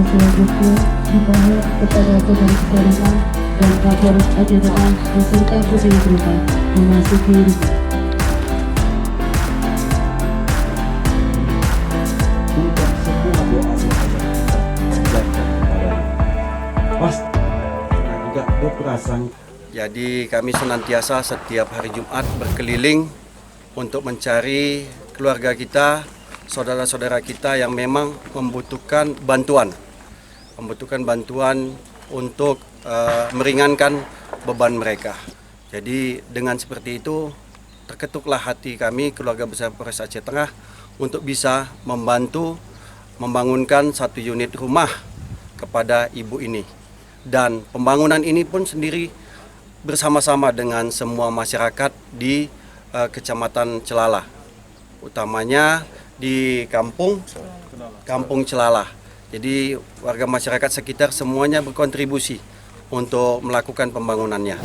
selanjutnya dibangun kepada Polres Barukan dan Kapolres Aceh Tengah beserta Pusat memasuki bukan semua doa saja panjatkan kepada pas juga berperasaan. Jadi kami senantiasa setiap hari Jumat berkeliling untuk mencari keluarga kita, saudara-saudara kita yang memang membutuhkan bantuan untuk meringankan beban mereka. Jadi dengan seperti itu terketuklah hati kami keluarga besar Polres Aceh Tengah untuk bisa membantu membangunkan satu unit rumah kepada ibu ini. Dan pembangunan ini pun sendiri bersama-sama dengan semua masyarakat di Kecamatan Celalah, utamanya di Kampung Celalah. Jadi warga masyarakat sekitar semuanya berkontribusi untuk melakukan pembangunannya.